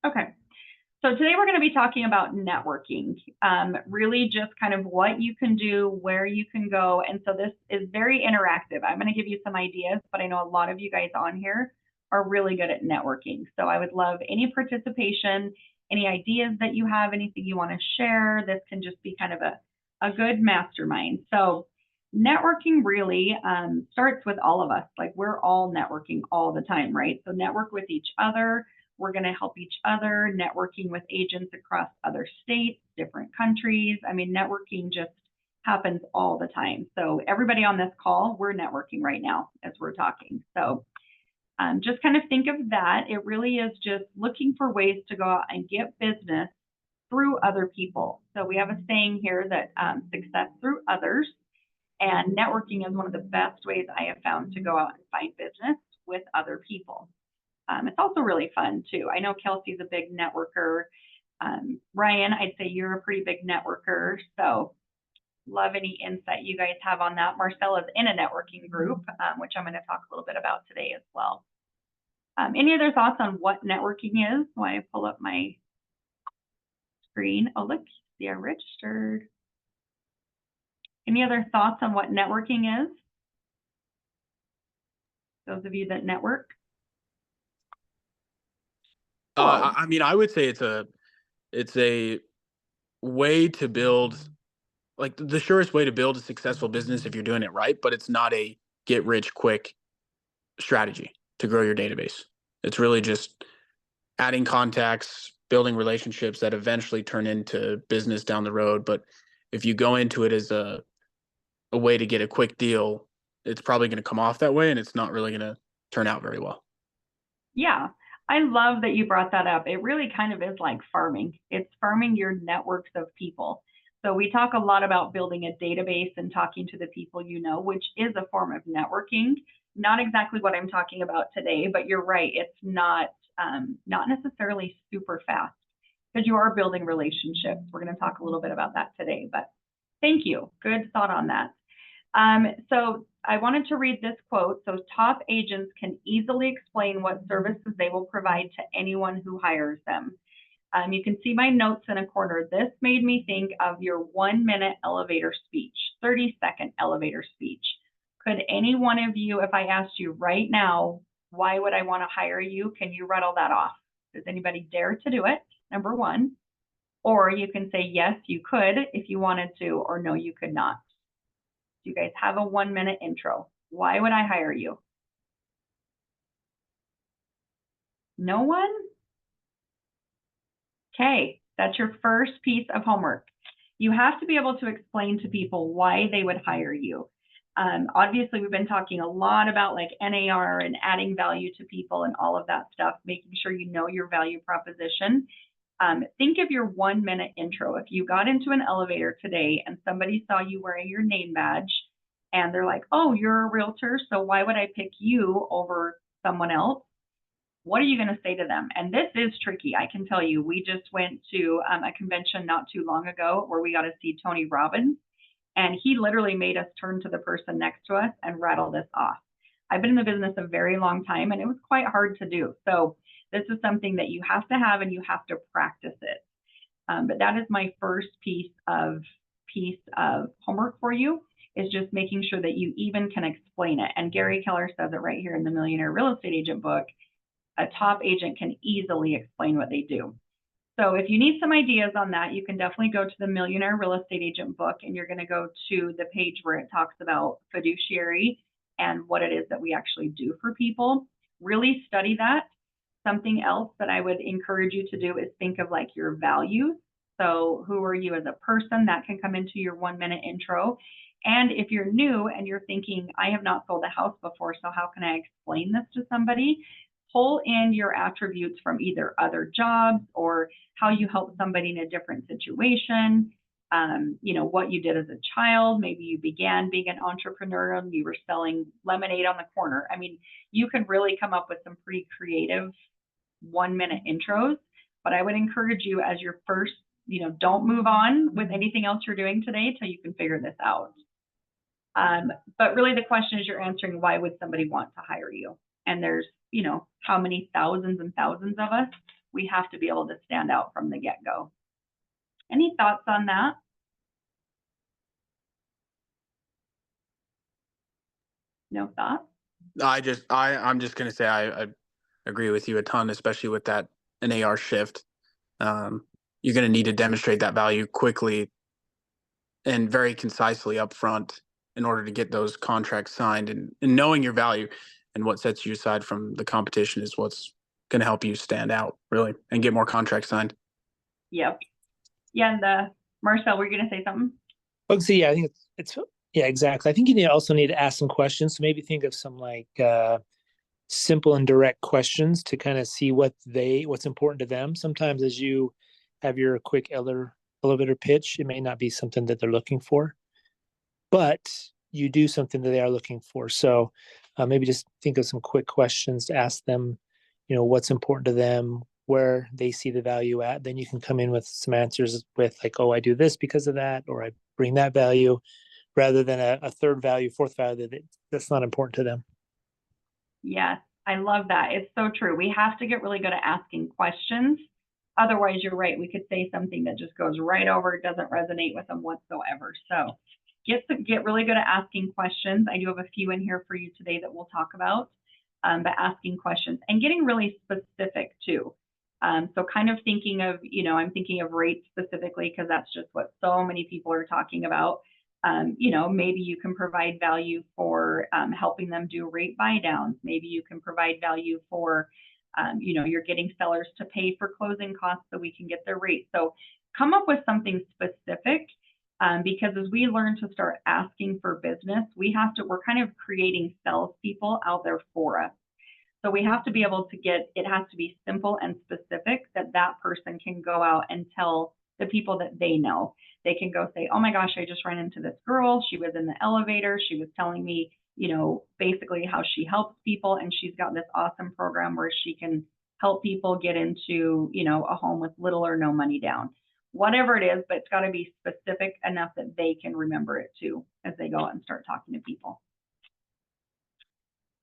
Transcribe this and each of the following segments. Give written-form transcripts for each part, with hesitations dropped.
Okay. So today we're going to be talking about networking, really just kind of what you can do, where you can go. And so this is very interactive. I'm going to give you some ideas, but I know a lot of you guys on here are really good at networking. So I would love any participation, any ideas that you have, anything you want to share. This can just be kind of a good mastermind. So networking really starts with all of us. Like we're all networking all the time, right? So network with each other. We're going to help each other, networking with agents across other states, different countries. I mean, networking just happens all the time. So everybody on this call, we're networking right now as we're talking. So just kind of think of that. It really is just looking for ways to go out and get business through other people. So we have a saying here that success through others, and networking is one of the best ways I have found to go out and find business with other people. It's also really fun too. I know Kelsey's a big networker. Ryan, I'd say you're a pretty big networker. So love any insight you guys have on that. Marcella's in a networking group, which I'm going to talk a little bit about today as well. Any other thoughts on what networking is? While I pull up my screen. Oh, look, see, I registered. Any other thoughts on what networking is? Those of you that network? I mean, I would say it's a way to build, like, the surest way to build a successful business if you're doing it right, but it's not a get rich quick strategy to grow your database. It's really just adding contacts, building relationships that eventually turn into business down the road. But if you go into it as a way to get a quick deal, it's probably going to come off that way and it's not really going to turn out very well. Yeah, I love that you brought that up. It really kind of is like farming. It's farming your networks of people. So we talk a lot about building a database and talking to the people you know, which is a form of networking. Not exactly what I'm talking about today, but you're right. It's not necessarily super fast because you are building relationships. We're going to talk a little bit about that today, but thank you. Good thought on that. So I wanted to read this quote. So top agents can easily explain what services they will provide to anyone who hires them. You can see my notes in a corner. This made me think of your 1-minute elevator speech, 30-second elevator speech. Could any one of you, if I asked you right now, why would I want to hire you? Can you rattle that off? Does anybody dare to do it? Number one. Or you can say, yes, you could if you wanted to, or no, you could not. You guys have a 1-minute intro. Why would I hire you? No one? Okay, that's your first piece of homework. You have to be able to explain to people why they would hire you. Obviously, we've been talking a lot about like NAR and adding value to people and all of that stuff, making sure you know your value proposition. Think of your 1-minute intro. If you got into an elevator today and somebody saw you wearing your name badge and they're like, oh, you're a realtor, so why would I pick you over someone else? What are you going to say to them? And this is tricky. I can tell you, we just went to a convention not too long ago where we got to see Tony Robbins, and he literally made us turn to the person next to us and rattle this off. I've been in the business a very long time, and it was quite hard to do. So this is something that you have to have, and you have to practice it. But that is my first piece of homework for you, is just making sure that you even can explain it. And Gary Keller says it right here in the Millionaire Real Estate Agent book. A top agent can easily explain what they do. So if you need some ideas on that, you can definitely go to the Millionaire Real Estate Agent book, and you're going to go to the page where it talks about fiduciary and what it is that we actually do for people. Really study that. Something else that I would encourage you to do is think of like your values. So who are you as a person? That can come into your 1-minute intro. And if you're new and you're thinking, I have not sold a house before, so how can I explain this to somebody? Pull in your attributes from either other jobs or how you help somebody in a different situation. What you did as a child. Maybe you began being an entrepreneur and you were selling lemonade on the corner. I mean, you can really come up with some pretty creative 1-minute intros, but I would encourage you as your first, don't move on with anything else you're doing today till you can figure this out. But really the question is you're answering, why would somebody want to hire you? And there's, how many thousands and thousands of us. We have to be able to stand out from the get-go. Any thoughts on that? No thoughts? I'm just gonna say I agree with you a ton, especially with that NAR shift. You're gonna need to demonstrate that value quickly and very concisely up front in order to get those contracts signed, and knowing your value and what sets you aside from the competition is what's going to help you stand out really and get more contracts signed. Yep. Yeah, and Marcel, were you going to say something? Okay, so yeah, I think it's yeah, exactly. I think you also need to ask some questions. So maybe think of some like simple and direct questions to kind of see what's important to them. Sometimes as you have your quick elevator pitch, it may not be something that they're looking for, but you do something that they are looking for. So maybe just think of some quick questions to ask them, what's important to them, where they see the value at. Then you can come in with some answers with like, oh, I do this because of that, or I bring that value, rather than a third value, fourth value that's not important to them. Yes, I love that. It's so true. We have to get really good at asking questions. Otherwise, you're right. We could say something that just goes right over, it doesn't resonate with them whatsoever. So get really good at asking questions. I do have a few in here for you today that we'll talk about, but asking questions and getting really specific too. So kind of thinking of, I'm thinking of rates specifically because that's just what so many people are talking about. Maybe you can provide value for helping them do rate buy downs. Maybe you can provide value for, you're getting sellers to pay for closing costs so we can get their rate. So come up with something specific because as we learn to start asking for business, we're kind of creating salespeople out there for us. So we have to be able to it has to be simple and specific that person can go out and tell the people that they know. They can go say, oh my gosh, I just ran into this girl. She was in the elevator. She was telling me, basically how she helps people. And she's got this awesome program where she can help people get into, a home with little or no money down. Whatever it is, but it's got to be specific enough that they can remember it too as they go out and start talking to people.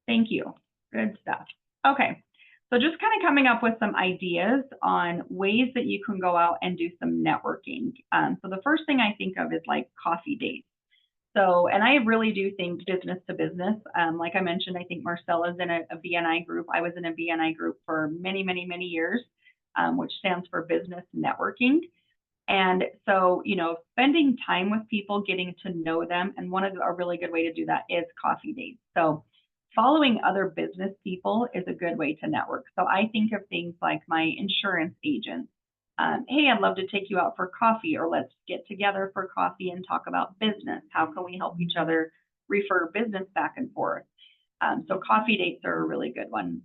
Thank you. Good stuff. Okay. So just kind of coming up with some ideas on ways that you can go out and do some networking. So the first thing I think of is like coffee dates. So, and I really do think business to business. Like I mentioned, I think Marcella's in a BNI group. I was in a BNI group for many, many, many years, which stands for business networking. And so, spending time with people, getting to know them. And a really good way to do that is coffee dates. So following other business people is a good way to network. So I think of things like my insurance agent. Hey, I'd love to take you out for coffee, or let's get together for coffee and talk about business. How can we help each other refer business back and forth? So coffee dates are a really good one.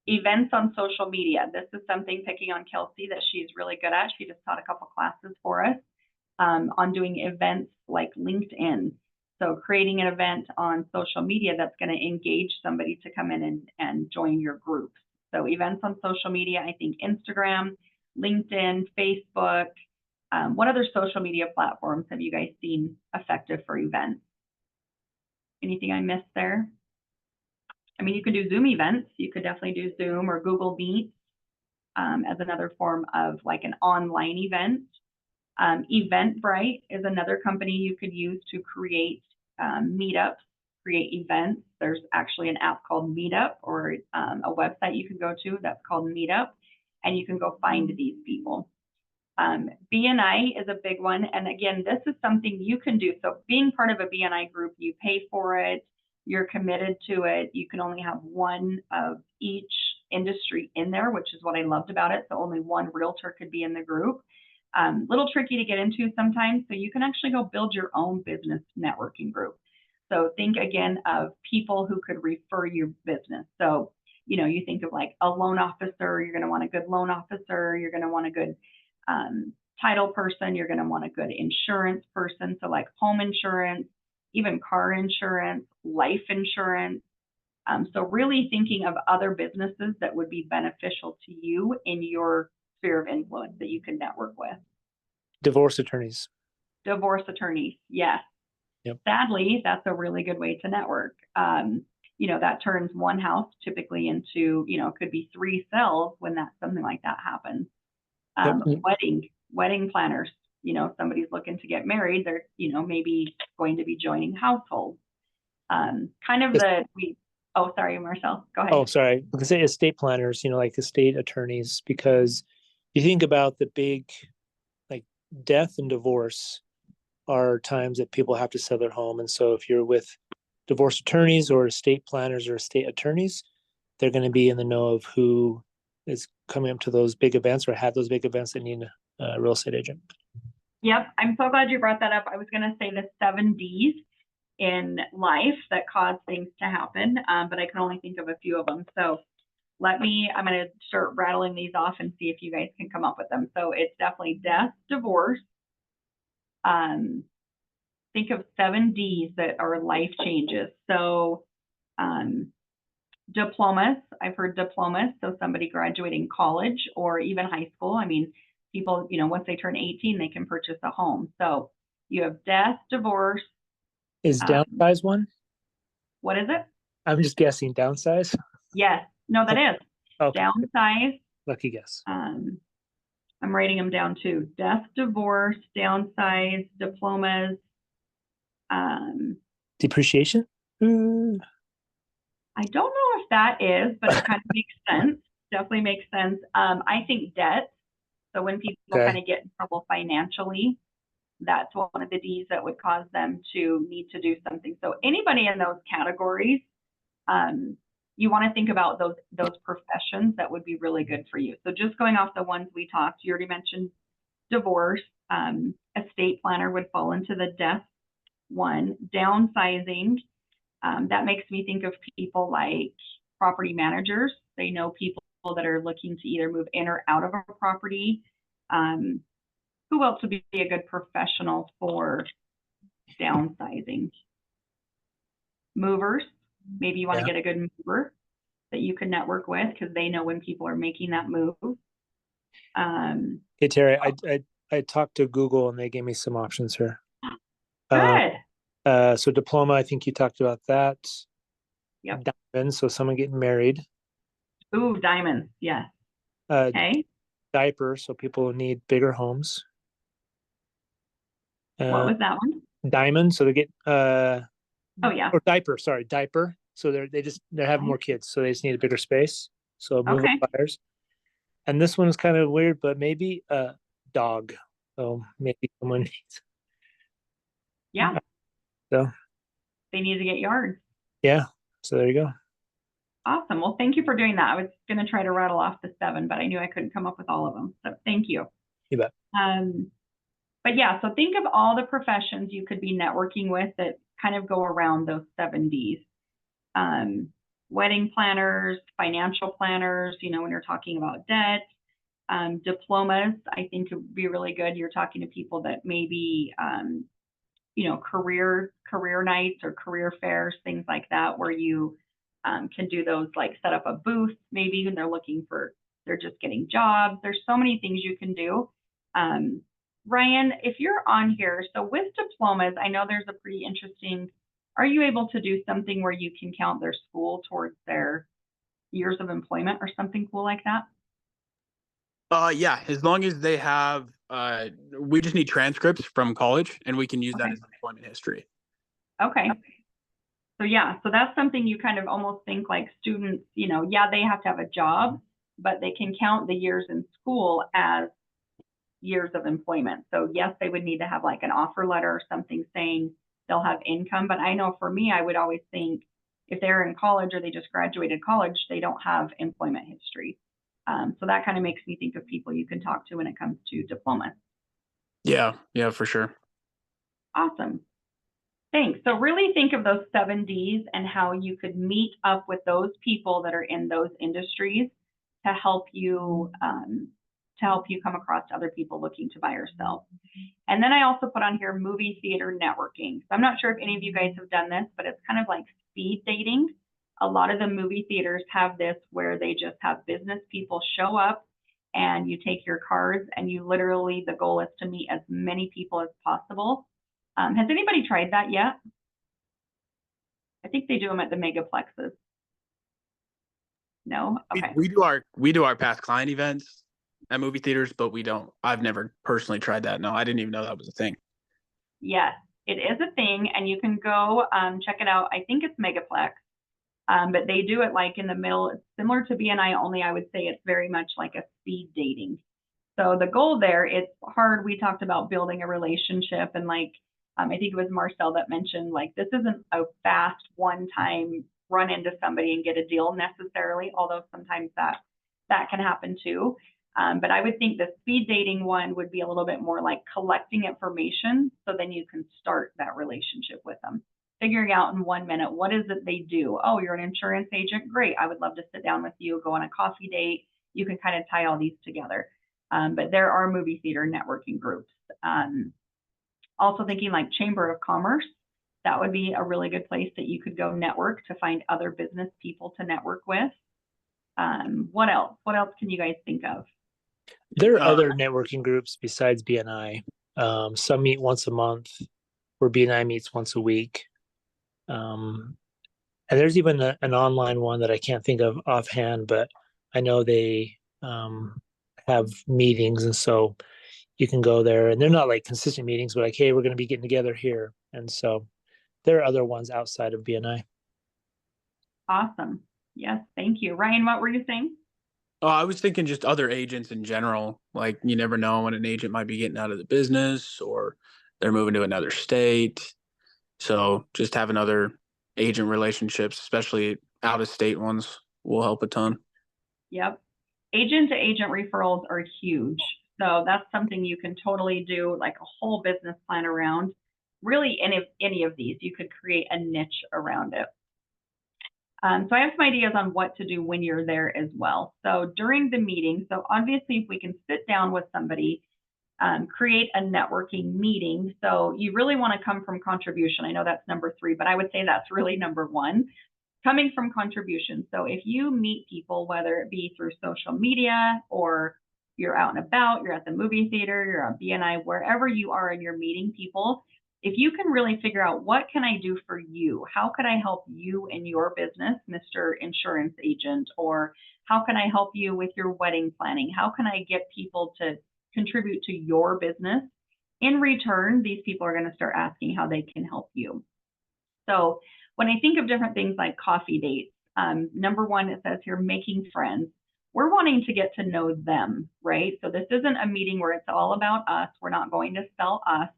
Events on social media. This is something, picking on Kelsey, that she's really good at. She just taught a couple classes for us on doing events like LinkedIn. So creating an event on social media that's going to engage somebody to come in and join your group. So events on social media, I think Instagram, LinkedIn, Facebook. What other social media platforms have you guys seen effective for events? Anything I missed there? I mean, you could do Zoom events. You could definitely do Zoom or Google Meet as another form of like an online event. Eventbrite is another company you could use to create meetups, create events. There's actually an app called Meetup, or a website you can go to that's called Meetup, and you can go find these people. BNI is a big one. And again, this is something you can do. So being part of a BNI group, you pay for it, you're committed to it. You can only have one of each industry in there, which is what I loved about it. So only one realtor could be in the group. Little tricky to get into sometimes. So you can actually go build your own business networking group. So think again of people who could refer your business. So, you think of like a loan officer, you're going to want a good loan officer, you're going to want a good title person, you're going to want a good insurance person. So like home insurance, even car insurance, life insurance. So really thinking of other businesses that would be beneficial to you in your sphere of influence that you can network with. Divorce attorneys. Divorce attorneys, yes. Yep. Sadly, that's a really good way to network. that turns one house typically into, could be 3 sales when something like that happens. Yep. Wedding planners, if somebody's looking to get married, they're, maybe going to be joining households. Oh, sorry, Marcel, go ahead. Oh, sorry. Because say estate planners, like estate attorneys, because you think about the big, like death and divorce are times that people have to sell their home. And so if you're with divorce attorneys or estate planners or estate attorneys, they're going to be in the know of who is coming up to those big events or have those big events that need a real estate agent. Yep, I'm so glad you brought that up. I was going to say the 7 Ds in life that cause things to happen, but I can only think of a few of them. So I'm going to start rattling these off and see if you guys can come up with them. So it's definitely death, divorce. Think of 7 Ds that are life changes. So diplomas, I've heard diplomas. So somebody graduating college or even high school. I mean, people, once they turn 18, they can purchase a home. So you have death, divorce. Is downsize one? What is it? I'm just guessing. Downsize? Yes. No, that is. Okay. Downsize. Lucky guess. I'm writing them down too. Death, divorce, downsize, diplomas. Depreciation? I don't know if that is, but it kind of makes sense. Definitely makes sense. I think debt. So when people kind of get in trouble financially, that's one of the D's that would cause them to need to do something. So anybody in those categories, you want to think about those professions that would be really good for you. So just going off the ones we talked, you already mentioned divorce. Estate planner would fall into the death one. Downsizing, that makes me think of people like property managers. They know people that are looking to either move in or out of a property. Who else would be a good professional for downsizing? Movers. Maybe you want to get a good mover that you can network with because they know when people are making that move. Hey, Terry, I talked to Google and they gave me some options here. Good. So diploma, I think you talked about that. Yep. Diamonds, so someone getting married. Ooh, diamonds. Yes. Okay. Diaper, so people need bigger homes. What was that one? Diamond, so they get oh yeah. Or diaper, sorry, diaper. So they're having more kids, so they just need a bigger space. So moving buyers. And this one is kind of weird, but maybe a dog. So maybe someone needs. Yeah. So they need to get yards. Yeah. So there you go. Awesome. Well, thank you for doing that. I was going to try to rattle off the 7, but I knew I couldn't come up with all of them. So thank you. You bet. But yeah, so think of all the professions you could be networking with that kind of go around those 7 Ds. Wedding planners, financial planners, when you're talking about debt. Diplomas, I think would be really good. You're talking to people that maybe, career nights or career fairs, things like that, where you can do those, like set up a booth maybe, and they're just getting jobs. There's so many things you can do. Ryan, if you're on here, so with diplomas, I know there's a pretty interesting, are you able to do something where you can count their school towards their years of employment or something cool like that? Yeah, as long as they have, we just need transcripts from college and we can use that as employment history. Okay. So yeah, so that's something you kind of almost think like students, yeah, they have to have a job, but they can count the years in school as years of employment. So yes, they would need to have like an offer letter or something saying they'll have income. But I know for me, I would always think if they're in college or they just graduated college, they don't have employment history. So that kind of makes me think of people you can talk to when it comes to diplomas. Yeah, for sure. Awesome. Thanks. So really think of those 7 Ds and how you could meet up with those people that are in those industries to help you come across other people looking to buy or sell. And then I also put on here movie theater networking. So I'm not sure if any of you guys have done this, but it's kind of like speed dating. A lot of the movie theaters have this where they just have business people show up and you take your cards and you literally, the goal is to meet as many people as possible. Has anybody tried that yet? I think they do them at the megaplexes. No? Okay. We do our past client events at movie theaters, but I've never personally tried that. No, I didn't even know that was a thing. Yes, it is a thing, and you can go check it out. I think it's Megaplex, but they do it like in the middle. It's similar to BNI, only I would say it's very much like a speed dating. So the goal there, it's hard. We talked about building a relationship, and like I think it was Marcel that mentioned, like this isn't a fast one-time run into somebody and get a deal necessarily, although sometimes that can happen too. But I would think the speed dating one would be a little bit more like collecting information, so then you can start that relationship with them. Figuring out in 1 minute, what is it they do? Oh, you're an insurance agent? Great. I would love to sit down with you, go on a coffee date. You can kind of tie all these together. But there are movie theater networking groups. Also thinking like Chamber of Commerce, that would be a really good place that you could go network to find other business people to network with. What else? What else can you guys think of? There are other networking groups besides BNI. Some meet once a month, where BNI meets once a week. And there's even an online one that I can't think of offhand, but I know they have meetings, and so you can go there. And they're not like consistent meetings, but like, hey, we're going to be getting together here. And so there are other ones outside of BNI. Awesome. Yes, thank you. Ryan, what were you saying? Oh, I was thinking just other agents in general. Like you never know when an agent might be getting out of the business or they're moving to another state. So just having other agent relationships, especially out of state ones, will help a ton. Yep. Agent to agent referrals are huge. So that's something you can totally do like a whole business plan around. Really, any of these, you could create a niche around it. So I have some ideas on what to do when you're there as well. So during the meeting, so obviously if we can sit down with somebody, create a networking meeting. So you really want to come from contribution. I know that's number 3, but I would say that's really number 1, coming from contribution. So if you meet people, whether it be through social media or you're out and about, you're at the movie theater, you're on BNI, wherever you are and you're meeting people, if you can really figure out what can I do for you? How could I help you in your business, Mr. Insurance Agent? Or how can I help you with your wedding planning? How can I get people to contribute to your business? In return, these people are going to start asking how they can help you. So when I think of different things like coffee dates, number 1, it says here, making friends. We're wanting to get to know them, right? So this isn't a meeting where it's all about us. We're not going to sell us.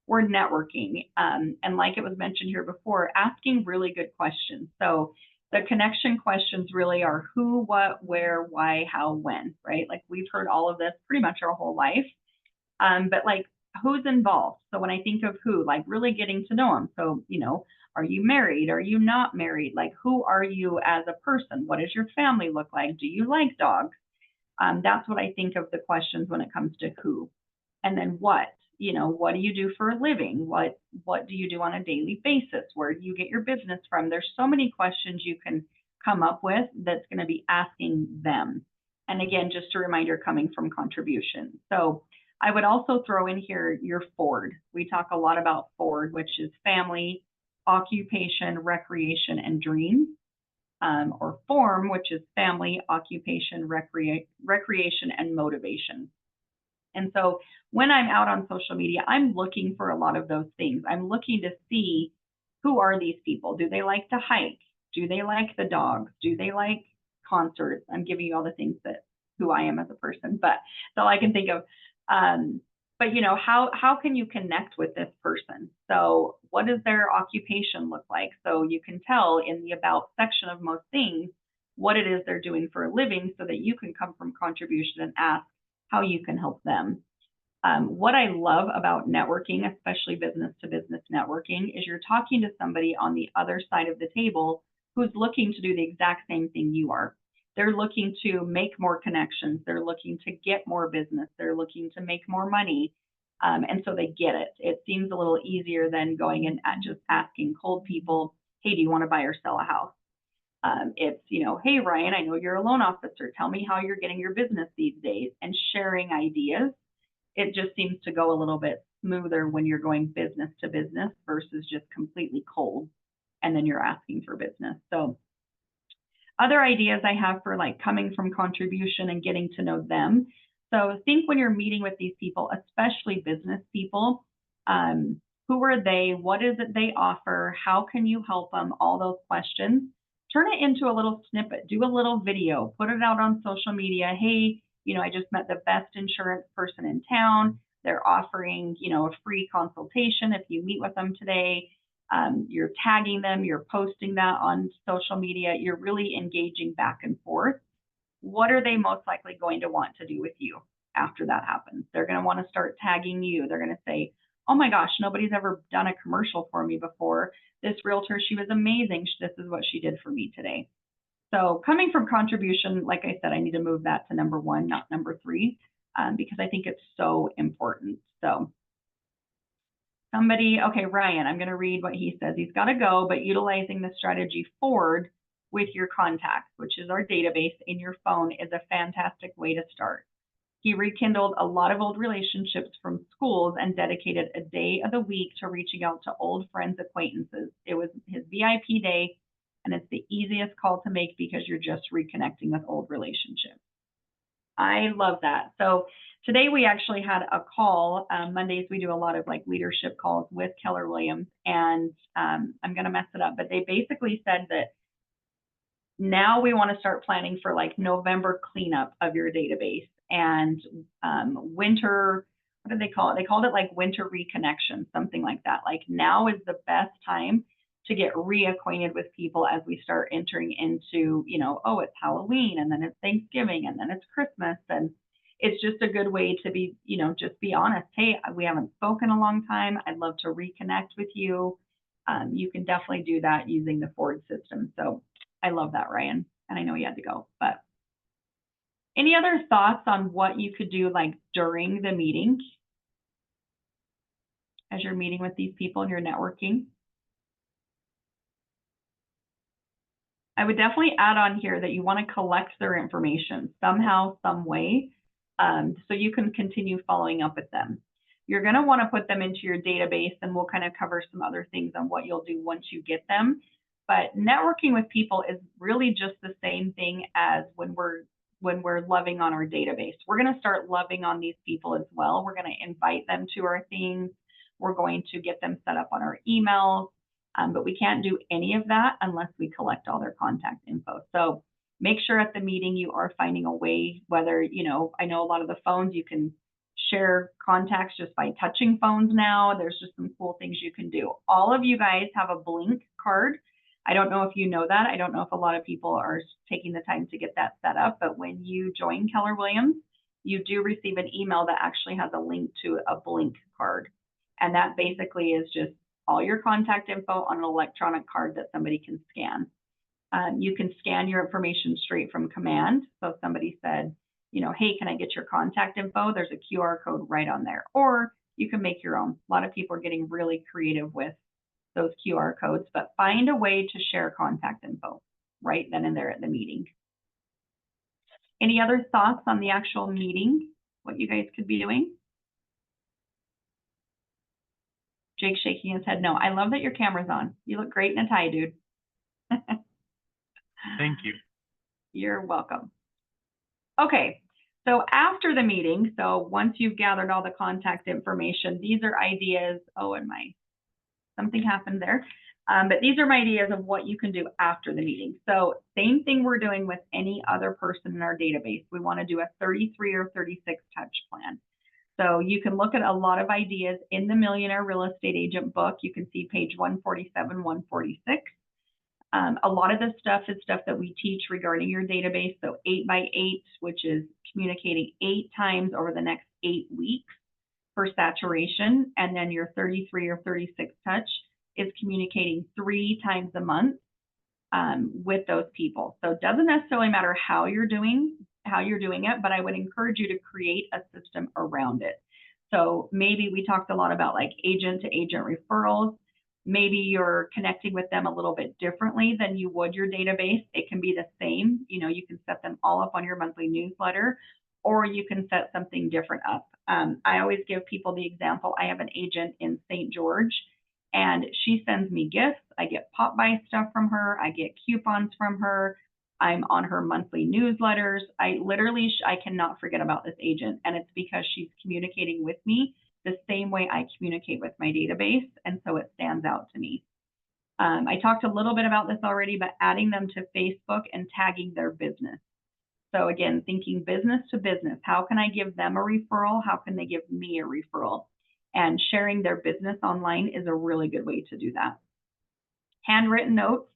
We're networking. And like it was mentioned here before, asking really good questions. So the connection questions really are who, what, where, why, how, when, right? Like we've heard all of this pretty much our whole life. But like who's involved? So when I think of who, like really getting to know them. So, are you married? Are you not married? Like who are you as a person? What does your family look like? Do you like dogs? That's what I think of the questions when it comes to who. And then what? What do you do for a living? What do you do on a daily basis? Where do you get your business from? There's so many questions you can come up with that's going to be asking them. And again, just a reminder, coming from contribution. So I would also throw in here your Ford. We talk a lot about Ford, which is family, occupation, recreation, and dreams. Or form, which is family, occupation, recreation, and motivation. And so when I'm out on social media, I'm looking for a lot of those things. I'm looking to see who are these people? Do they like to hike? Do they like the dogs? Do they like concerts? I'm giving you all the things that who I am as a person, but that's all I can think of. But how can you connect with this person? So what does their occupation look like? So you can tell in the about section of most things what it is they're doing for a living so that you can come from contribution and ask how you can help them. What I love about networking, especially business to business networking, is you're talking to somebody on the other side of the table who's looking to do the exact same thing you are. They're looking to make more connections. They're looking to get more business. They're looking to make more money. And so they get it. It seems a little easier than going in and just asking cold people, hey, do you want to buy or sell a house? It's, hey, Ryan, I know you're a loan officer. Tell me how you're getting your business these days, and sharing ideas. It just seems to go a little bit smoother when you're going business to business versus just completely cold. and then you're asking for business. So other ideas I have for like coming from contribution and getting to know them. So think when you're meeting with these people, especially business people, who are they? What is it they offer? How can you help them? All those questions. Turn it into a little snippet. Do a little video. Put it out on social media. Hey, I just met the best insurance person in town. They're offering, a free consultation if you meet with them today. You're tagging them, you're posting that on social media, you're really engaging back and forth. What are they most likely going to want to do with you after that happens? They're going to want to start tagging you. They're going to say, oh my gosh, nobody's ever done a commercial for me before. This realtor, she was amazing. This is what she did for me today. So coming from contribution, like I said, I need to move that to number 1, not number 3, because I think it's so important. So okay, Ryan, I'm going to read what he says. He's got to go, but utilizing the strategy forward with your contacts, which is our database in your phone, is a fantastic way to start. He rekindled a lot of old relationships from schools and dedicated a day of the week to reaching out to old friends, acquaintances. It was his VIP day, and it's the easiest call to make because you're just reconnecting with old relationships. I love that. So today we actually had a call. Mondays we do a lot of like leadership calls with Keller Williams, and I'm going to mess it up, but they basically said that now we want to start planning for like November cleanup of your database and winter, what did they call it? They called it like winter reconnection, something like that. Like now is the best time to get reacquainted with people as we start entering into, oh, it's Halloween, and then it's Thanksgiving, and then it's Christmas. And it's just a good way to be, just be honest. Hey, we haven't spoken a long time. I'd love to reconnect with you. You can definitely do that using the Ford system. So I love that, Ryan. And I know you had to go, but any other thoughts on what you could do like during the meeting as you're meeting with these people and you're networking? I would definitely add on here that you want to collect their information somehow, some way, so you can continue following up with them. You're going to want to put them into your database, and we'll kind of cover some other things on what you'll do once you get them. But networking with people is really just the same thing as when we're loving on our database. We're going to start loving on these people as well. We're going to invite them to our things. We're going to get them set up on our emails. But we can't do any of that unless we collect all their contact info. So make sure at the meeting you are finding a way, whether, I know a lot of the phones, you can share contacts just by touching phones now. There's just some cool things you can do. All of you guys have a Blink card. I don't know if you know that. I don't know if a lot of people are taking the time to get that set up, but when you join Keller Williams, you do receive an email that actually has a link to a Blink card. And that basically is just all your contact info on an electronic card that somebody can scan. You can scan your information straight from command. So if somebody said, hey, can I get your contact info? There's a QR code right on there. Or you can make your own. A lot of people are getting really creative with those QR codes, but find a way to share contact info right then and there at the meeting. Any other thoughts on the actual meeting, what you guys could be doing? Jake shaking his head no. I love that your camera's on. You look great in a tie, dude. Thank you. You're welcome. Okay, so after the meeting, so once you've gathered all the contact information, these are ideas. Oh, and something happened there. But these are my ideas of what you can do after the meeting. So same thing we're doing with any other person in our database. We want to do a 33 or 36 touch plan. So you can look at a lot of ideas in the Millionaire Real Estate Agent book. You can see page 147, 146. A lot of this stuff is stuff that we teach regarding your database. So 8x8, which is communicating 8 times over the next 8 weeks for saturation. And then your 33 or 36 touch is communicating 3 times a month with those people. So it doesn't necessarily matter how you're doing it, but I would encourage you to create a system around it. So maybe we talked a lot about like agent to agent referrals. Maybe you're connecting with them a little bit differently than you would your database. It can be the same. You can set them all up on your monthly newsletter, or you can set something different up. I always give people the example. I have an agent in St. George, And she sends me gifts. I get pop-by stuff from her. I get coupons from her. I'm on her monthly newsletters. I literally, I cannot forget about this agent. And it's because she's communicating with me the same way I communicate with my database. And so it stands out to me. I talked a little bit about this already, but adding them to Facebook and tagging their business. So again, thinking business to business, how can I give them a referral? How can they give me a referral? And sharing their business online is a really good way to do that. Handwritten notes,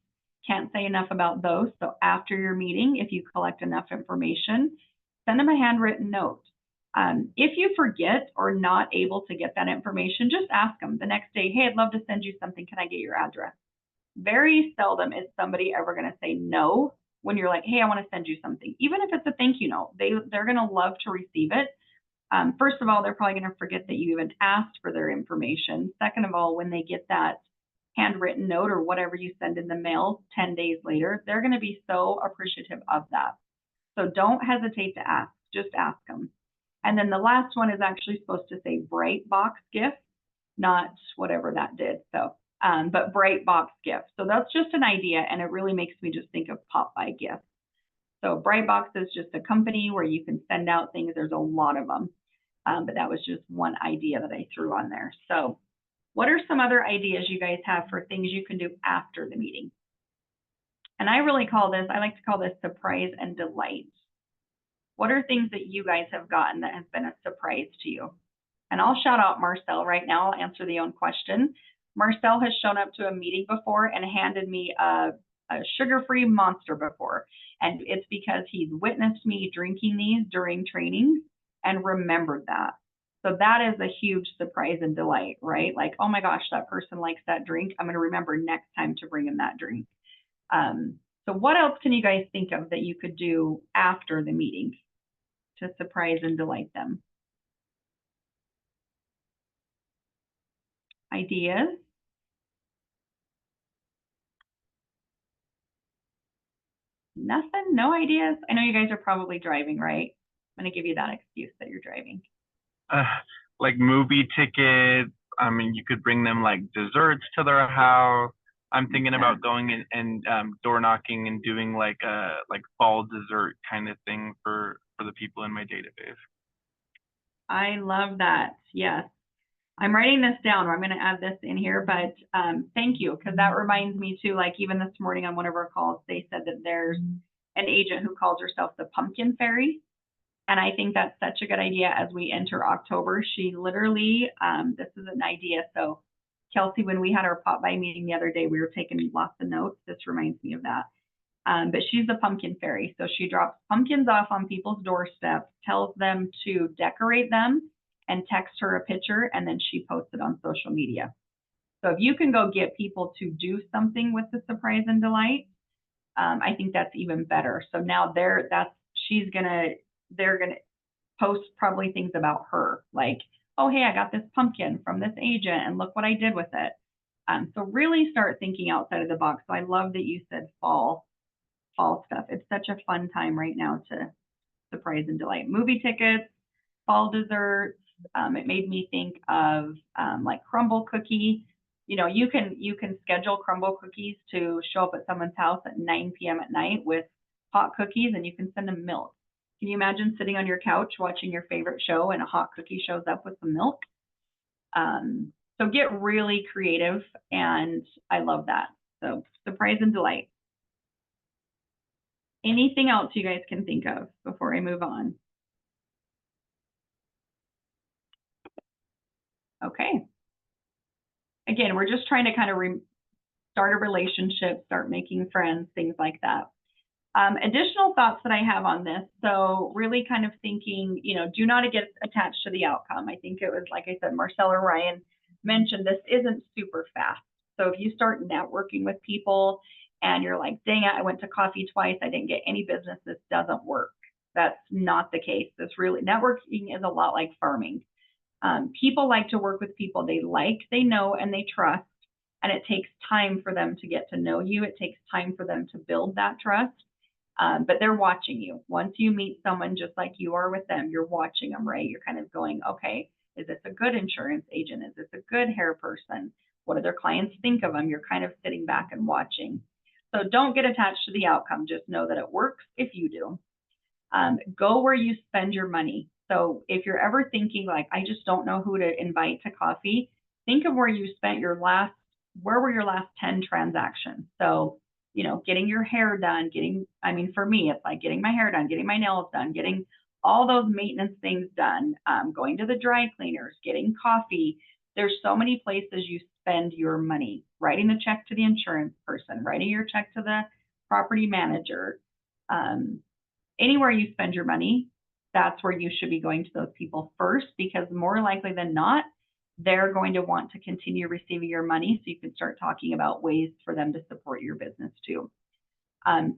can't say enough about those. So after your meeting, if you collect enough information, send them a handwritten note. If you forget or not able to get that information, just ask them the next day, hey, I'd love to send you something. Can I get your address? Very seldom is somebody ever going to say no when you're like, hey, I want to send you something. Even if it's a thank you note, they're going to love to receive it. First of all, they're probably going to forget that you even asked for their information. Second of all, when they get that handwritten note or whatever you send in the mail 10 days later, they're going to be so appreciative of that. So don't hesitate to ask, just ask them. And then the last one is actually supposed to say bright box gift, not whatever that did. So, but bright box gift. So that's just an idea, and it really makes me just think of pop-by gifts. So bright box is just a company where you can send out things. There's a lot of them. But that was just one idea that I threw on there. So what are some other ideas you guys have for things you can do after the meeting? And I like to call this surprise and delight. What are things that you guys have gotten that has been a surprise to you? And I'll shout out Marcel right now. I'll answer the own question. Marcel has shown up to a meeting before and handed me a sugar-free Monster before. And it's because he's witnessed me drinking these during training and remembered that. So that is a huge surprise and delight, right? Like, oh my gosh, that person likes that drink. I'm going to remember next time to bring him that drink. So what else can you guys think of that you could do after the meeting to surprise and delight them? Ideas? Nothing? No ideas? I know you guys are probably driving, right? I'm going to give you that excuse that you're driving. Like movie tickets. I mean, you could bring them like desserts to their house. I'm thinking about going and door knocking and doing like fall dessert kind of thing for the people in my database. I love that. Yes. I'm writing this down, or I'm going to add this in here, but thank you, because that reminds me too, like even this morning on one of our calls, they said that there's an agent who calls herself the Pumpkin Fairy. And I think that's such a good idea as we enter October. She literally, this is an idea. So Kelsey, when we had our pop-by meeting the other day, we were taking lots of notes. This reminds me of that. But she's the Pumpkin Fairy. So she drops pumpkins off on people's doorsteps, tells them to decorate them, and text her a picture, and then she posts it on social media. So if you can go get people to do something with the surprise and delight, I think that's even better. So now they're gonna post probably things about her, like, oh hey, I got this pumpkin from this agent, and look what I did with it. So really start thinking outside of the box. So I love that you said fall stuff. It's such a fun time right now to surprise and delight. Movie tickets, fall desserts. It made me think of like crumble cookie. You know, you can schedule crumble cookies to show up at someone's house at 9 p.m. at night with hot cookies, and you can send them milk. Can you imagine sitting on your couch watching your favorite show and a hot cookie shows up with some milk? So get really creative, and I love that. So surprise and delight. Anything else you guys can think of before I move on? Okay. Again, we're just trying to kind of start a relationship, start making friends, things like that. Additional thoughts that I have on this. So really kind of thinking, you know, do not get attached to the outcome. I think it was, like I said, Marcel or Ryan mentioned this isn't super fast. So if you start networking with people and you're like, dang it, I went to coffee twice, I didn't get any business, this doesn't work. That's not the case. This really, networking is a lot like farming. People like to work with people they like, they know, and they trust. And it takes time for them to get to know you. It takes time for them to build that trust. But they're watching you. Once you meet someone just like you are with them, you're watching them, right? You're kind of going, okay, is this a good insurance agent? Is this a good hair person? What do their clients think of them? You're kind of sitting back and watching. So don't get attached to the outcome. Just know that it works if you do. Go where you spend your money. So if you're ever thinking like, I just don't know who to invite to coffee, think of where you spent where were your last 10 transactions? So, you know, getting your hair done, for me, it's like getting my hair done, getting my nails done, getting all those maintenance things done, going to the dry cleaners, getting coffee. There's so many places you spend your money, writing the check to the insurance person, writing your check to the property manager. Anywhere you spend your money, that's where you should be going to those people first, because more likely than not, they're going to want to continue receiving your money. So you can start talking about ways for them to support your business too.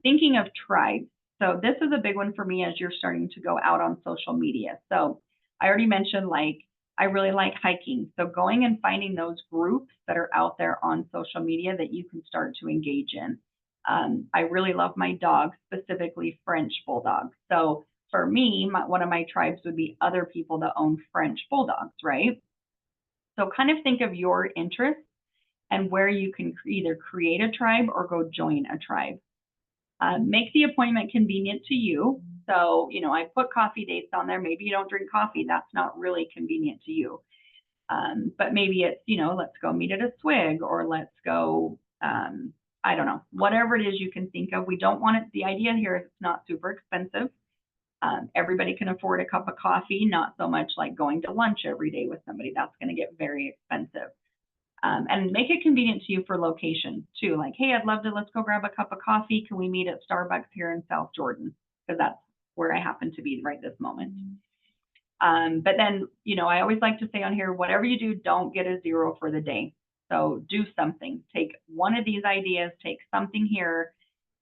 Thinking of tribes. So this is a big one for me as you're starting to go out on social media. So I already mentioned, like, I really like hiking. So going and finding those groups that are out there on social media that you can start to engage in. I really love my dogs, specifically French bulldogs. So for me, one of my tribes would be other people that own French bulldogs, right? So kind of think of your interests and where you can either create a tribe or go join a tribe. Make the appointment convenient to you. So, you know, I put coffee dates on there. Maybe you don't drink coffee. That's not really convenient to you. But maybe it's, you know, let's go meet at a swig, or let's go, I don't know, whatever it is you can think of. We don't want it. The idea here is it's not super expensive. Everybody can afford a cup of coffee, not so much like going to lunch every day with somebody. That's going to get very expensive. And make it convenient to you for location too. Like, hey, let's go grab a cup of coffee. Can we meet at Starbucks here in South Jordan? Because that's where I happen to be right this moment. But then, you know, I always like to say on here, whatever you do, don't get a 0 for the day. So do something. Take one of these ideas, take something here,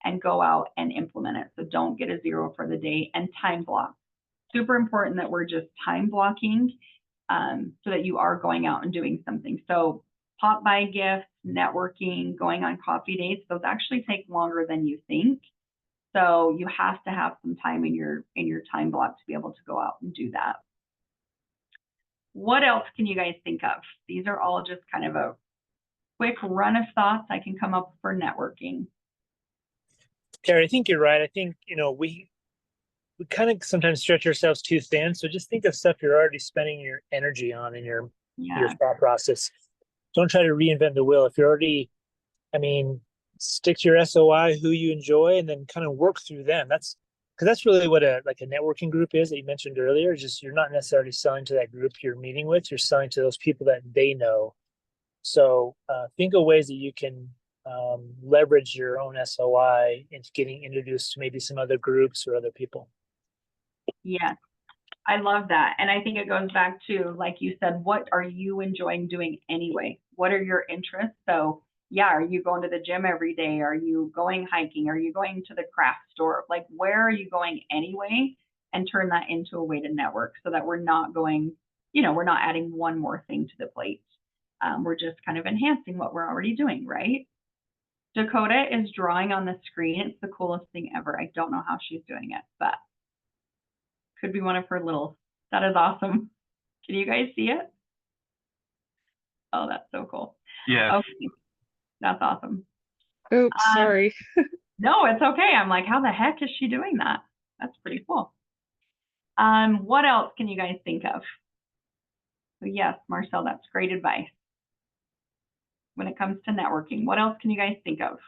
and go out and implement it. So don't get a 0 for the day. And time block. Super important that we're just time blocking so that you are going out and doing something. So pop by gifts, networking, going on coffee dates, those actually take longer than you think. So you have to have some time in your time block to be able to go out and do that. What else can you guys think of? These are all just kind of a quick run of thoughts I can come up for networking. Teri, I think you're right. I think, you know, we kind of sometimes stretch ourselves too thin. So just think of stuff you're already spending your energy on in your thought process. Don't try to reinvent the wheel. If you're already, stick to your SOI, who you enjoy, and then kind of work through them. Because that's really what a networking group is that you mentioned earlier. Just you're not necessarily selling to that group you're meeting with. You're selling to those people that they know. So think of ways that you can leverage your own SOI into getting introduced to maybe some other groups or other people. Yeah, I love that. And I think it goes back to, like you said, what are you enjoying doing anyway? What are your interests? So yeah, are you going to the gym every day? Are you going hiking? Are you going to the craft store? Like, where are you going anyway? And turn that into a way to network so that we're not going, we're not adding one more thing to the plate. We're just kind of enhancing what we're already doing, right? Dakota is drawing on the screen. It's the coolest thing ever. I don't know how she's doing it, but could be one of her littles. That is awesome. Can you guys see it? Oh, that's so cool. Yeah. Okay. That's awesome. Oops, sorry. No, it's okay. I'm like, how the heck is she doing that? That's pretty cool. What else can you guys think of? So yes, Marcel, that's great advice. When it comes to networking, what else can you guys think of?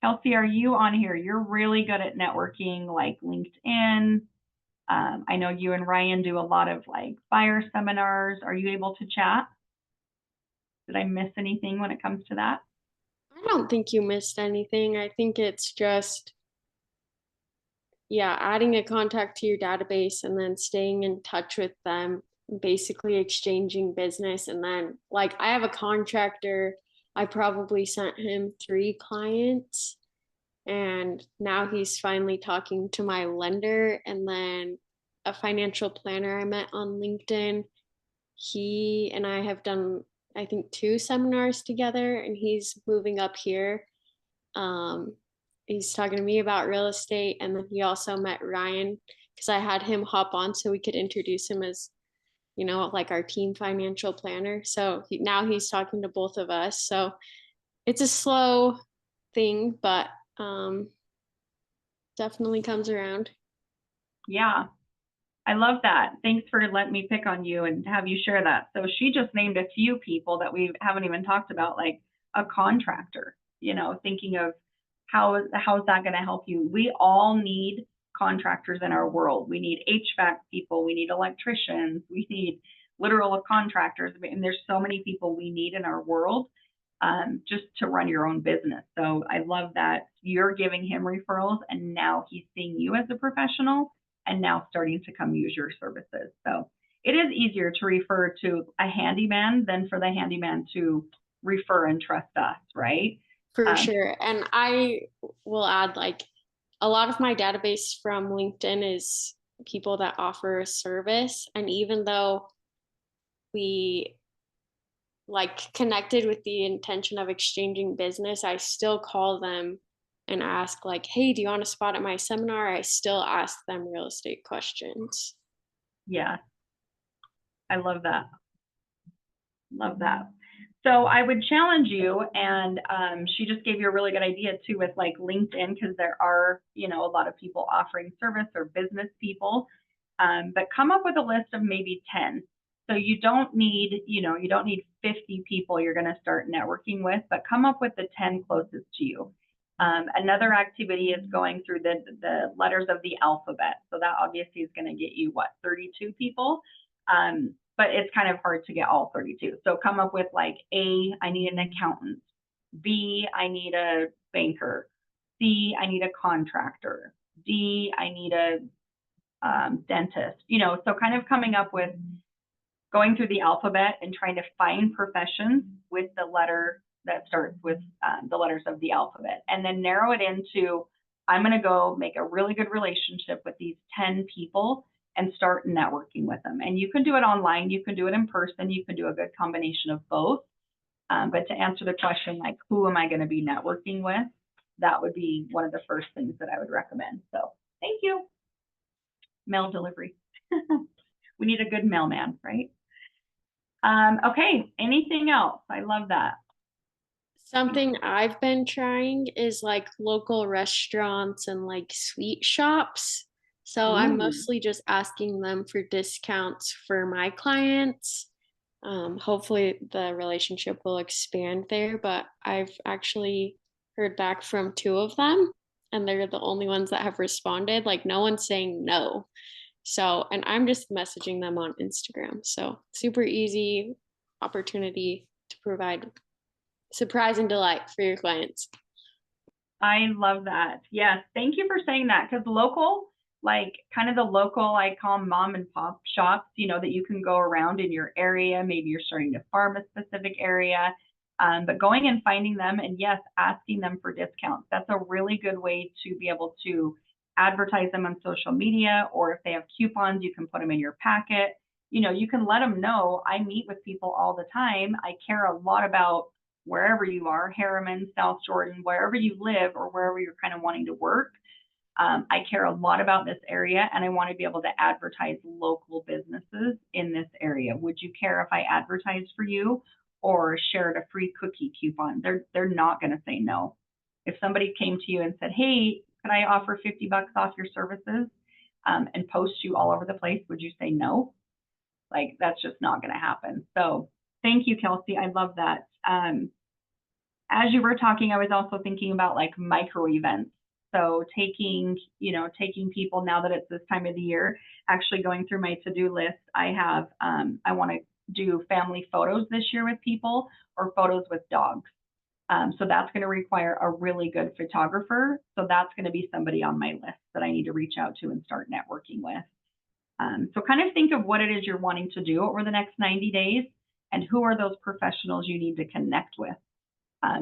Kelsey, are you on here? You're really good at networking, like LinkedIn. I know you and Ryan do a lot of like fire seminars. Are you able to chat? Did I miss anything when it comes to that? I don't think you missed anything. I think it's just, adding a contact to your database and then staying in touch with them, basically exchanging business. And then, like, I have a contractor, I probably sent him 3 clients, and now he's finally talking to my lender. And then a financial planner I met on LinkedIn, he and I have done, I think, 2 seminars together, and he's moving up here. He's talking to me about real estate, and then he also met Ryan because I had him hop on so we could introduce him as, you know, like our team financial planner. So now he's talking to both of us. So it's a slow thing, but definitely comes around. Yeah, I love that. Thanks for letting me pick on you and have you share that. So she just named a few people that we haven't even talked about, like a contractor, you know, thinking of how's that going to help you? We all need contractors in our world. We need HVAC people, we need electricians, we need literal contractors. And there's so many people we need in our world just to run your own business. So I love that you're giving him referrals and now he's seeing you as a professional and now starting to come use your services. So it is easier to refer to a handyman than for the handyman to refer and trust us, right? For sure. And I will add, like, a lot of my database from LinkedIn is people that offer a service. And even though we like connected with the intention of exchanging business, I still call them and ask, like, hey, do you want a spot at my seminar? I still ask them real estate questions. Yeah, I love that. Love that. So I would challenge you, and she just gave you a really good idea too with like LinkedIn, because there are, you know, a lot of people offering service or business people, but come up with a list of maybe 10. So you don't need, you know, you don't need 50 people you're going to start networking with, but come up with the 10 closest to you. Another activity is going through the letters of the alphabet. So that obviously is going to get you, what, 32 people? But it's kind of hard to get all 32. So come up with like A, I need an accountant. B, I need a banker. C, I need a contractor. D, I need a dentist. You know, so kind of coming up with going through the alphabet and trying to find professions with the letter that starts with the letters of the alphabet, and then narrow it into, I'm going to go make a really good relationship with these 10 people and start networking with them. And you can do it online, you can do it in person, you can do a good combination of both. But to answer the question, like, who am I going to be networking with? That would be one of the first things that I would recommend. So thank you. Mail delivery. We need a good mailman, right? Okay, anything else? I love that. Something I've been trying is like local restaurants and like sweet shops. So I'm mostly just asking them for discounts for my clients. Hopefully the relationship will expand there, but I've actually heard back from 2 of them, and they're the only ones that have responded. Like, no one's saying no. So, and I'm just messaging them on Instagram. So super easy opportunity to provide surprise and delight for your clients. I love that. Yes, thank you for saying that, because local, like kind of the local, I call them mom and pop shops, you know, that you can go around in your area. Maybe you're starting to farm a specific area, but going and finding them and yes, asking them for discounts. That's a really good way to be able to advertise them on social media, or if they have coupons, you can put them in your packet. You know, you can let them know, I meet with people all the time. I care a lot about wherever you are, Harriman, South Jordan, wherever you live or wherever you're kind of wanting to work. I care a lot about this area and I want to be able to advertise local businesses in this area. Would you care if I advertised for you or shared a free cookie coupon? They're not going to say no. If somebody came to you and said, hey, can I offer $50 off your services and post you all over the place? Would you say no? Like, that's just not going to happen. So thank you, Kelsey. I love that. As you were talking, I was also thinking about like micro events. So taking people, now that it's this time of the year, actually going through my to-do list, I have, I want to do family photos this year with people or photos with dogs. So that's going to require a really good photographer. So that's going to be somebody on my list that I need to reach out to and start networking with. So kind of think of what it is you're wanting to do over the next 90 days and who are those professionals you need to connect with.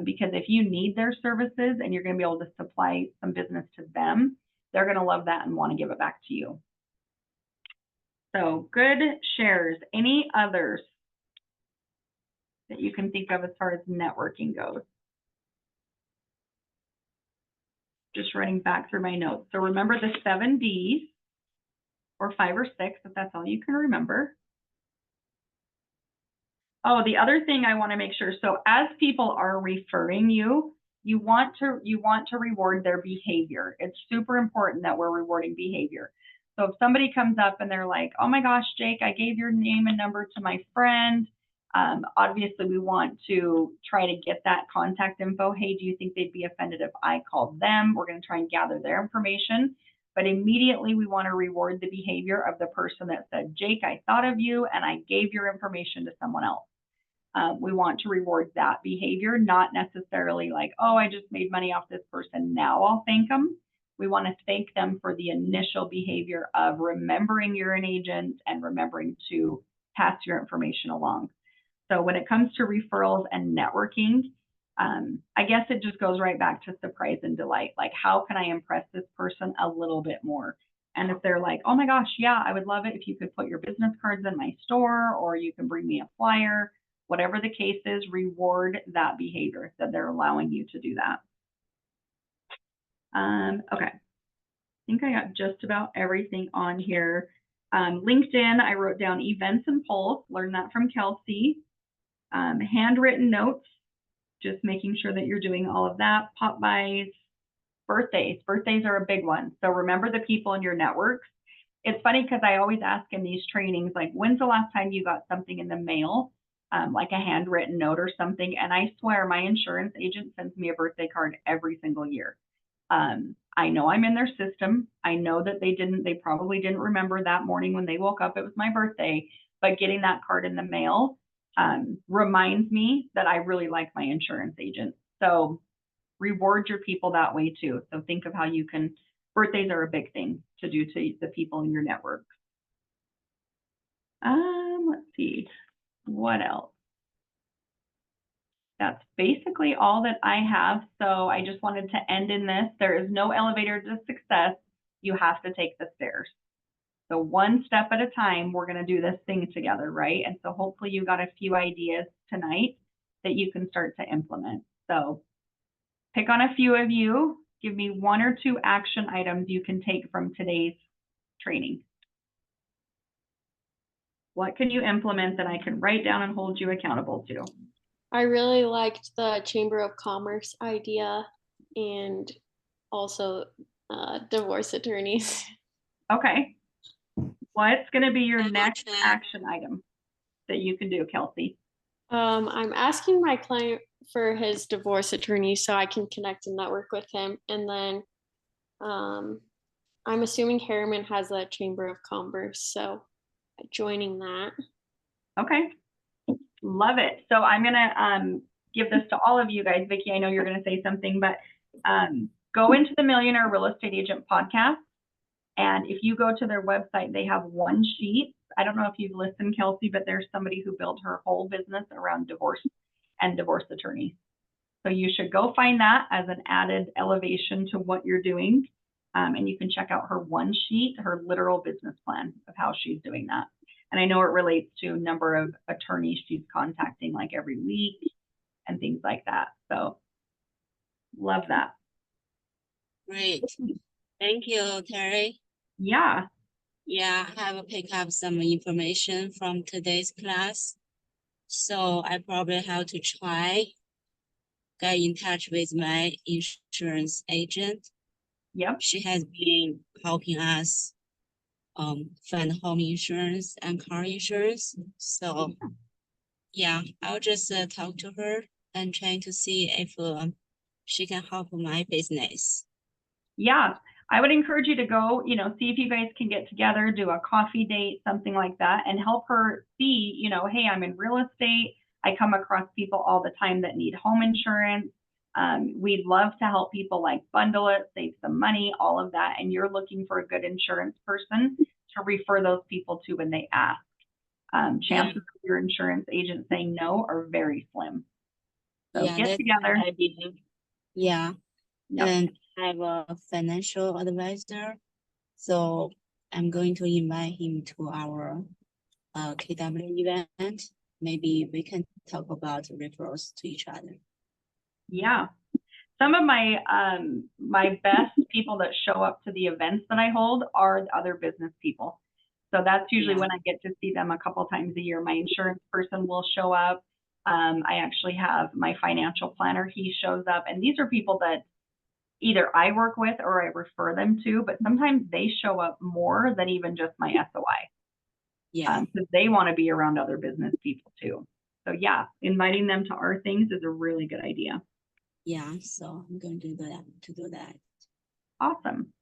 Because if you need their services and you're going to be able to supply some business to them, they're going to love that and want to give it back to you. So good shares. Any others that you can think of as far as networking goes? Just running back through my notes. So remember the 7 Ds, or 5 or 6, if that's all you can remember. Oh, the other thing I want to make sure, so as people are referring you, you want to reward their behavior. It's super important that we're rewarding behavior. So if somebody comes up and they're like, oh my gosh, Jake, I gave your name and number to my friend. Obviously, we want to try to get that contact info. Hey, do you think they'd be offended if I called them? We're going to try and gather their information. But immediately we want to reward the behavior of the person that said, Jake, I thought of you and I gave your information to someone else. We want to reward that behavior, not necessarily like, oh, I just made money off this person, now I'll thank them. We want to thank them for the initial behavior of remembering you're an agent and remembering to pass your information along. So when it comes to referrals and networking, I guess it just goes right back to surprise and delight. Like, how can I impress this person a little bit more? And if they're like, oh my gosh, yeah, I would love it if you could put your business cards in my store, or you can bring me a flyer, whatever the case is, reward that behavior that they're allowing you to do that. Okay, I think I got just about everything on here. LinkedIn, I wrote down events and polls, learned that from Kelsey. Handwritten notes, just making sure that you're doing all of that. Pop-bys, birthdays. Birthdays are a big one. So remember the people in your networks. It's funny because I always ask in these trainings, like, when's the last time you got something in the mail, like a handwritten note or something? And I swear my insurance agent sends me a birthday card every single year. I know I'm in their system. I know that they probably didn't remember that morning when they woke up it was my birthday, but getting that card in the mail reminds me that I really like my insurance agent. So reward your people that way too. So think of how you can, birthdays are a big thing to do to the people in your network. Let's see, what else? That's basically all that I have. So I just wanted to end in this. There is no elevator to success. You have to take the stairs. So one step at a time, we're going to do this thing together, right? And so hopefully you got a few ideas tonight that you can start to implement. So pick on a few of you. Give me 1 or 2 action items you can take from today's training. What can you implement that I can write down and hold you accountable to? I really liked the Chamber of Commerce idea, and also divorce attorneys. Okay. What's going to be your next action item that you can do, Kelsey? I'm asking my client for his divorce attorney so I can connect and network with him. And then I'm assuming Harriman has a Chamber of Commerce, so joining that. Okay. Love it. So I'm going to give this to all of you guys. Vicki, I know you're going to say something, but go into the Millionaire Real Estate Agent podcast. And if you go to their website, they have one sheet. I don't know if you've listened, Kelsey, but there's somebody who built her whole business around divorce and divorce attorneys. So you should go find that as an added elevation to what you're doing. And you can check out her one sheet, her literal business plan of how she's doing that. And I know it relates to a number of attorneys she's contacting like every week and things like that. So love that. Great. Thank you, Teri. Yeah. Yeah, I have picked up some information from today's class. So I probably have to try get in touch with my insurance agent. Yep. She has been helping us find home insurance and car insurance. So yeah, I'll just talk to her and trying to see if she can help my business. Yeah, I would encourage you to go, see if you guys can get together, do a coffee date, something like that, and help her see, hey, I'm in real estate. I come across people all the time that need home insurance. We'd love to help people like bundle it, save some money, all of that. And you're looking for a good insurance person to refer those people to when they ask. Chances of your insurance agent saying no are very slim. So get together. Yeah. Yep. And I have a financial advisor. So I'm going to invite him to our KW event. Maybe we can talk about referrals to each other. Yeah. Some of my my best people that show up to the events that I hold are the other business people. So that's usually Yeah. when I get to see them a couple times a year. My insurance person will show up. I actually have my financial planner, he shows up, and these are people that either I work with or I refer them to, but sometimes they show up more than even just my SOI. Yeah. Because they want to be around other business people too. So yeah, inviting them to our things is a really good idea. Yeah. So I'm going to do that. Awesome.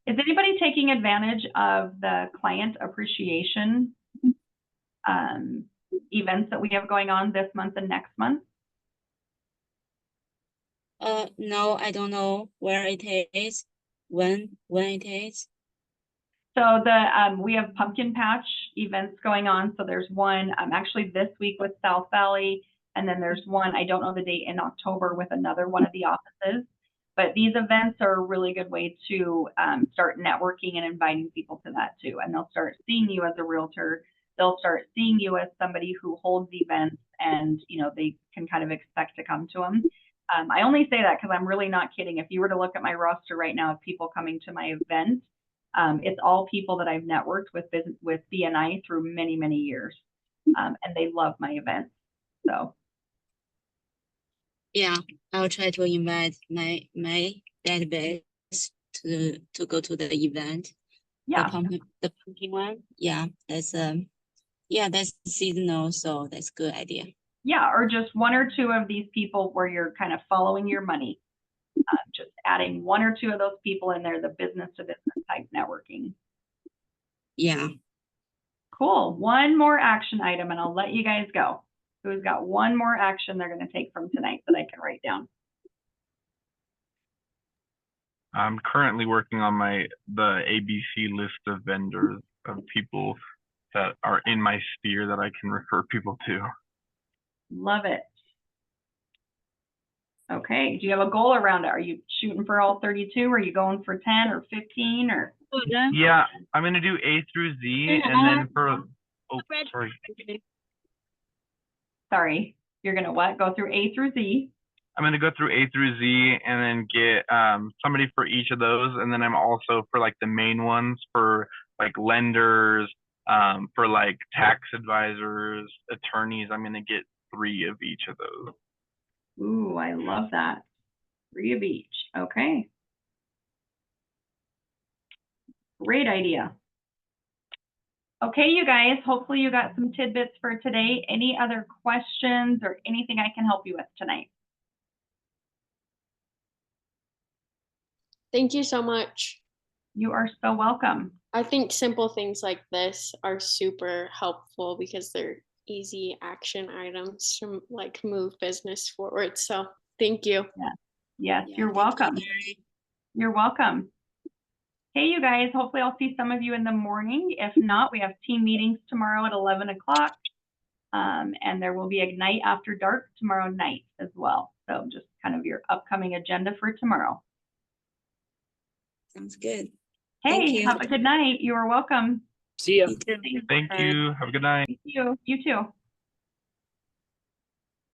Is anybody taking advantage of the client appreciation events that we have going on this month and next month? No, I don't know where it is, when it is. So we have pumpkin patch events going on. So there's one actually this week with South Valley, and then there's one, I don't know the date, in October with another one of the offices. But these events are a really good way to start networking and inviting people to that too. And they'll start seeing you as a realtor. They'll start seeing you as somebody who holds events, and they can kind of expect to come to them. I only say that because I'm really not kidding. If you were to look at my roster right now of people coming to my event, it's all people that I've networked with BNI through many, many years, and they love my events. So Yeah, I'll try to invite my database to go to the event. yeah, The pumpkin one. Yeah, that's seasonal, so that's a good idea. yeah, or just one or two of these people where you're kind of following your money. Just adding one or two of those people in there, the business to business type networking. Yeah. Cool. One more action item and I'll let you guys go. Who's got one more action they're going to take from tonight that I can write down? I'm currently working on the ABC list of vendors of people that are in my sphere that I can refer people to. Love it. Okay. Do you have a goal around it? Are you shooting for all 32? Are you going for 10 or 15 or? Yeah, I'm going to do A through Z, and then Sorry, you're going to what? Go through A through Z. I'm going to go through A through Z and then get somebody for each of those. And then I'm also for like the main ones for like lenders, for like tax advisors, attorneys. I'm going to get 3 of each of those. Ooh, I love that. 3 of each. Okay. Great idea. Okay, you guys, hopefully you got some tidbits for today. Any other questions or anything I can help you with tonight? Thank you so much. You are so welcome. I think simple things like this are super helpful because they're easy action items to like move business forward. So thank you. Yes, Yeah, you're thank welcome. you, Teri. You're welcome. Hey, you guys, hopefully I'll see some of you in the morning. If not, we have team meetings tomorrow at 11 o'clock. And there will be Ignite After Dark tomorrow night as well. So just kind of your upcoming agenda for tomorrow. Sounds good. Hey, Thank you. have a good night. You are welcome. See ya. You too. Thank you. Have a good night. Thank you. You too.